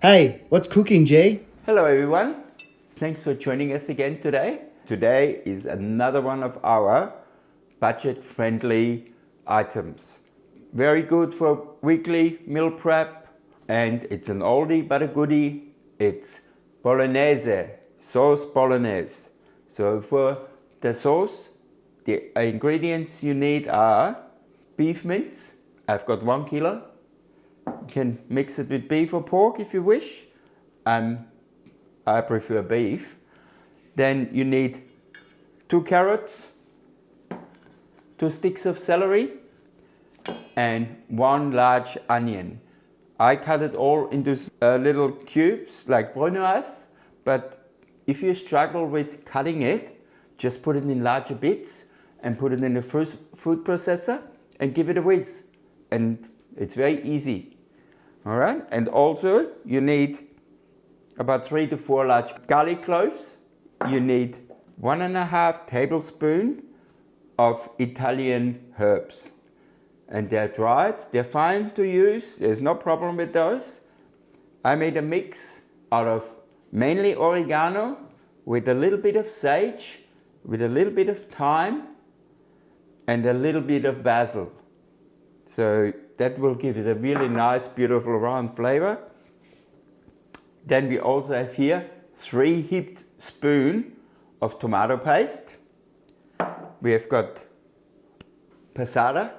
Hey, what's cooking, Jay? Hello everyone, thanks for joining us again today. Today is another one of our budget-friendly items. Very good for weekly meal prep, and it's an oldie but a goodie. It's Bolognese, sauce Bolognese. So for the sauce, the ingredients you need are beef mince. I've got 1 kilo. You can mix it with beef or pork if you wish. I prefer beef. Then you need 2 carrots, 2 sticks of celery, and 1 large onion. I cut it all into little cubes like Brunoise, but if you struggle with cutting it, just put it in larger bits and put it in the food processor and give it a whiz. And it's very easy. All right, and also you need about 3 to 4 large garlic cloves. You need 1.5 tablespoons of Italian herbs. And they're dried, they're fine to use, there's no problem with those. I made a mix out of mainly oregano with a little bit of sage, with a little bit of thyme, and a little bit of basil. So that will give it a really nice, beautiful, round flavor. Then we also have here 3 heaped spoons of tomato paste. We have got passata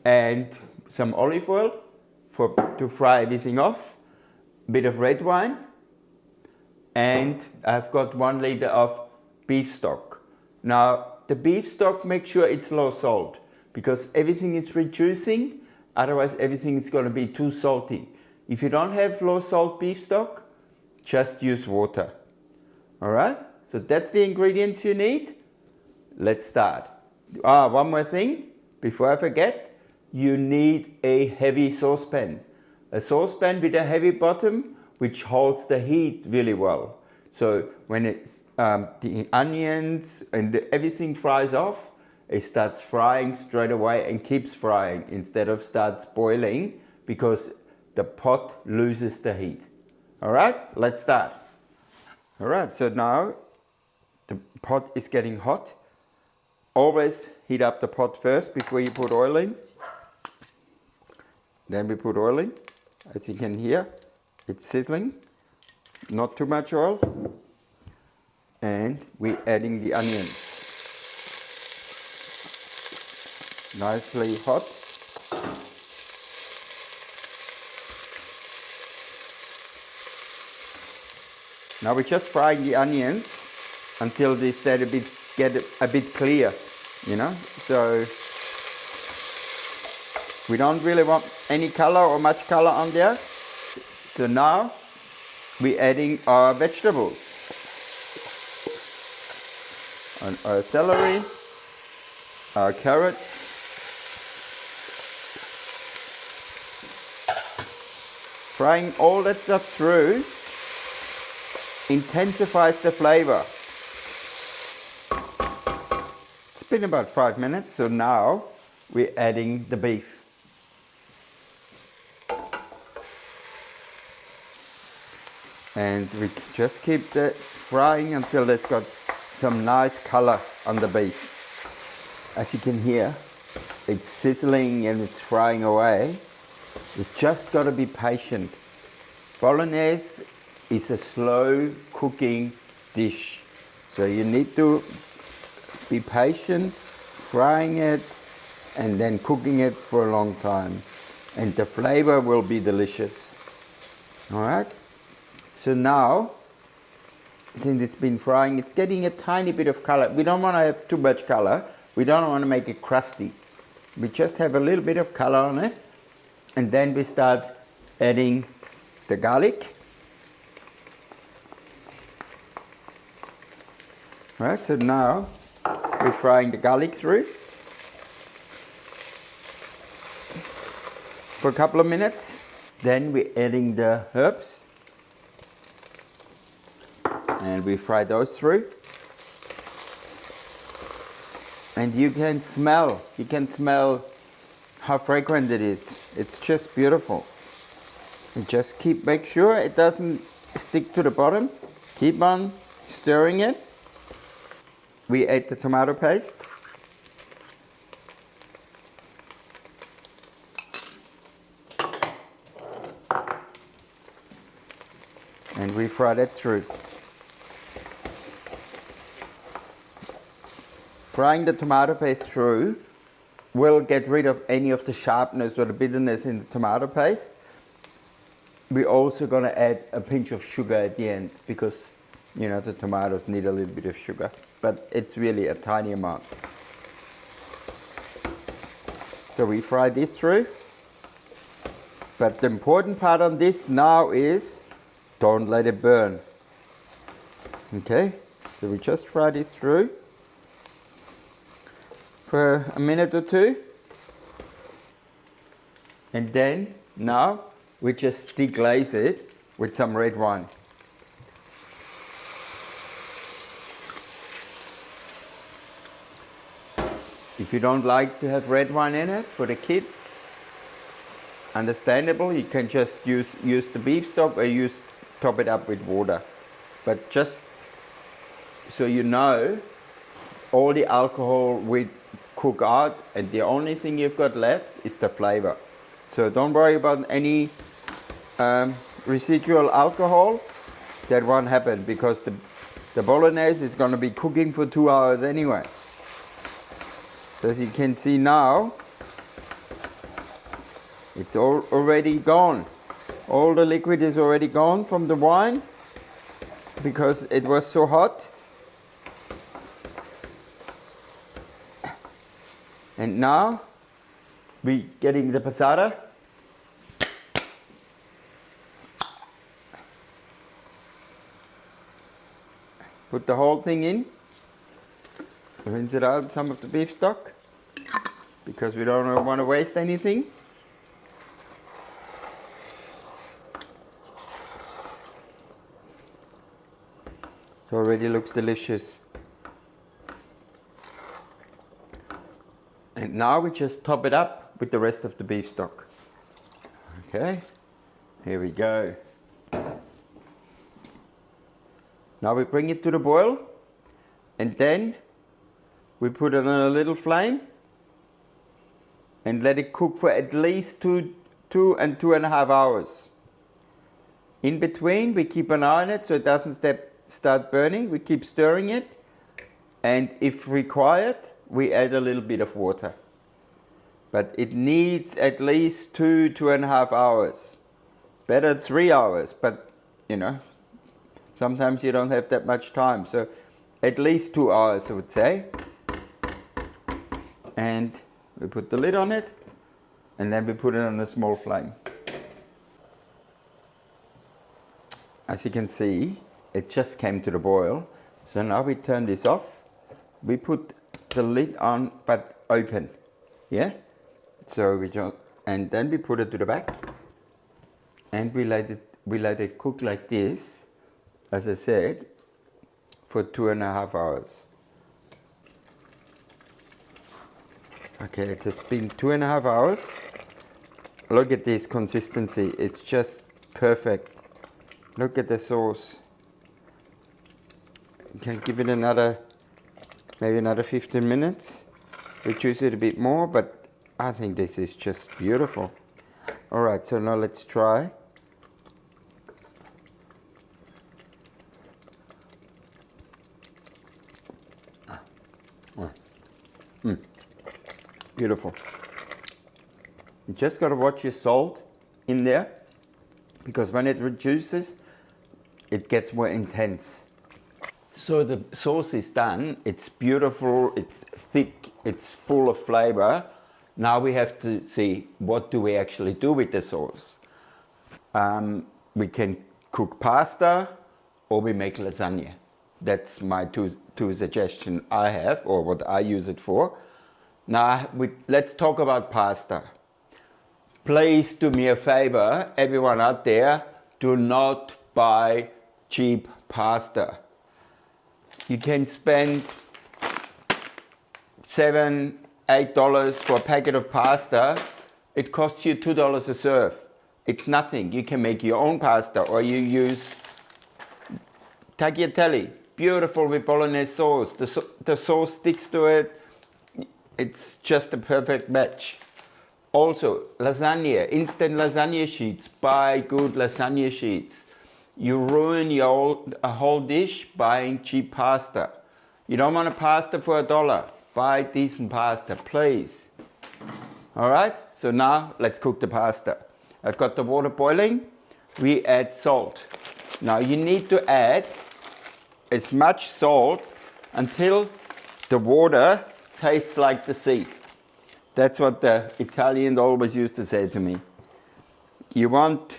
and some olive oil to fry everything off. A bit of red wine. And I've got 1 liter of beef stock. Now, the beef stock, make sure it's low salt, because everything is reducing, otherwise everything is going to be too salty. If you don't have low salt beef stock, just use water. Alright, so that's the ingredients you need. Let's start. One more thing, before I forget, you need a heavy saucepan. A saucepan with a heavy bottom, which holds the heat really well. So when it's the onions and everything fries off, it starts frying straight away and keeps frying instead of starts boiling, because the pot loses the heat. All right, let's start. All right, so now the pot is getting hot. Always heat up the pot first before you put oil in. Then we put oil in. As you can hear, it's sizzling. Not too much oil. And we're adding the onions. Nicely hot. Now we're just frying the onions until they get a bit clear, you know. So we don't really want any color or much color on there. So now we're adding our vegetables. And our celery, our carrots, frying all that stuff through intensifies the flavor. It's been about 5 minutes, so now we're adding the beef. And we just keep that frying until it's got some nice color on the beef. As you can hear, it's sizzling and it's frying away. You just got to be patient. Bolognese is a slow cooking dish. So you need to be patient, frying it and then cooking it for a long time. And the flavor will be delicious. All right? So now, since it's been frying, it's getting a tiny bit of color. We don't want to have too much color. We don't want to make it crusty. We just have a little bit of color on it. And then we start adding the garlic. All right, so now we're frying the garlic through for a couple of minutes. Then we're adding the herbs. And we fry those through. And you can smell how fragrant it is. It's just beautiful. And just make sure it doesn't stick to the bottom. Keep on stirring it. We add the tomato paste. And we fry that through. Frying the tomato paste through will get rid of any of the sharpness or the bitterness in the tomato paste. We're also going to add a pinch of sugar at the end because, you know, the tomatoes need a little bit of sugar, but it's really a tiny amount. So we fry this through. But the important part on this now is don't let it burn. Okay, so we just fry this through for a minute or two. And then now we just deglaze it with some red wine. If you don't like to have red wine in it for the kids, understandable, you can just use the beef stock or top it up with water. But just so you know, all the alcohol will cook out and the only thing you've got left is the flavor. So don't worry about any residual alcohol. That won't happen because the bolognese is going to be cooking for 2 hours anyway. So as you can see now, it's already gone. All the liquid is already gone from the wine because it was so hot. And now we're getting the passata. Put the whole thing in. Rinse it out, some of the beef stock, because we don't want to waste anything. It already looks delicious. And now we just top it up with the rest of the beef stock. Okay, here we go. Now we bring it to the boil, and then we put it on a little flame and let it cook for at least 2 and 2.5 hours. In between, we keep an eye on it so it doesn't start burning. We keep stirring it, and if required, we add a little bit of water. But it needs at least 2.5 hours. Better 3 hours, but you know, sometimes you don't have that much time. So at least 2 hours, I would say. And we put the lid on it, and then we put it on a small flame. As you can see, it just came to the boil. So now we turn this off. We put the lid on, but open. Yeah? So and then we put it to the back, and we let it cook like this, as I said, for 2.5 hours. Okay, it has been 2.5 hours. Look at this consistency, it's just perfect. Look at the sauce. You can give it maybe another 15 minutes. Reduce it a bit more, but I think this is just beautiful. All right, so now let's try. Beautiful. You just got to watch your salt in there, because when it reduces, it gets more intense. So the sauce is done. It's beautiful, it's thick, it's full of flavor. Now we have to see, what do we actually do with the sauce? We can cook pasta, or we make lasagna. That's my two suggestions I have, or what I use it for. Now, let's talk about pasta. Please do me a favor, everyone out there, do not buy cheap pasta. You can spend $7, $8 for a packet of pasta. It costs you $2 a serve. It's nothing. You can make your own pasta, or you use tagliatelle. Beautiful with Bolognese sauce. The sauce sticks to it. It's just a perfect match. Also, lasagna, instant lasagna sheets. Buy good lasagna sheets. You ruin a whole dish buying cheap pasta. You don't want a pasta for $1. Buy decent pasta, please. All right, so now let's cook the pasta. I've got the water boiling. We add salt. Now you need to add as much salt until the water tastes like the sea. That's what the Italians always used to say to me. You want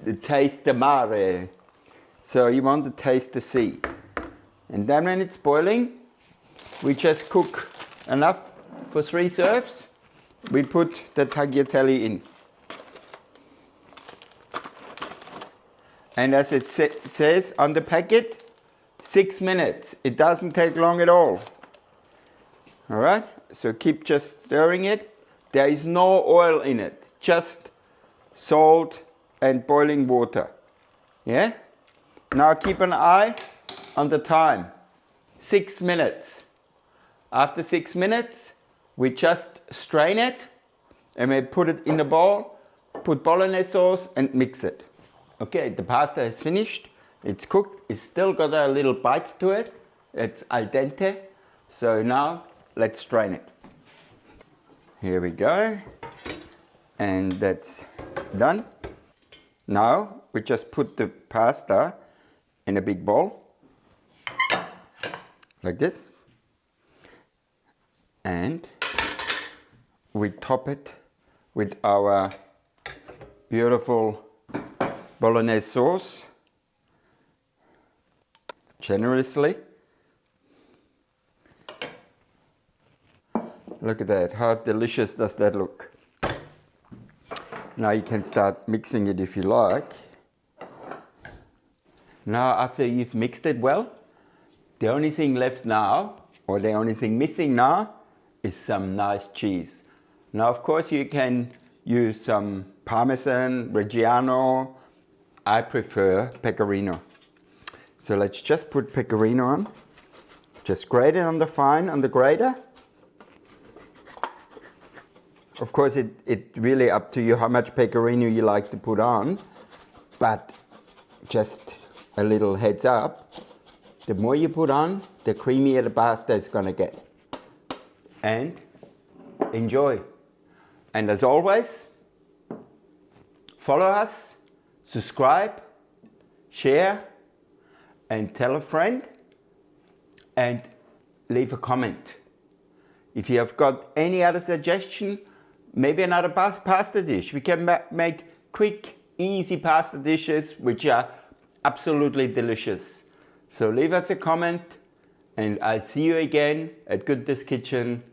the taste the mare. So you want to taste the sea. And then when it's boiling, we just cook enough for 3 serves. We put the tagliatelle in. And as it says on the packet, 6 minutes. It doesn't take long at all. All right, so keep just stirring it. There is no oil in it, just salt and boiling water. Yeah? Now keep an eye on the time. 6 minutes. After 6 minutes, we just strain it and we put it in a bowl, put Bolognese sauce and mix it. Okay, the pasta is finished. It's cooked. It's still got a little bite to it. It's al dente. So now let's strain it. Here we go. And that's done. Now we just put the pasta in a big bowl. Like this. And we top it with our beautiful Bolognese sauce. Generously. Look at that, how delicious does that look? Now you can start mixing it if you like. Now after you've mixed it well, the only thing left now, or the only thing missing now, is some nice cheese. Now of course you can use some Parmesan, Reggiano. I prefer Pecorino. So let's just put Pecorino on. Just grate it on the grater. Of course, it's really up to you how much Pecorino you like to put on, but just a little heads up, the more you put on, the creamier the pasta is going to get. And enjoy. And as always, follow us, subscribe, share, and tell a friend, and leave a comment. If you have got any other suggestion, maybe another pasta dish. We can make quick, easy pasta dishes which are absolutely delicious. So leave us a comment and I'll see you again at Goodness Kitchen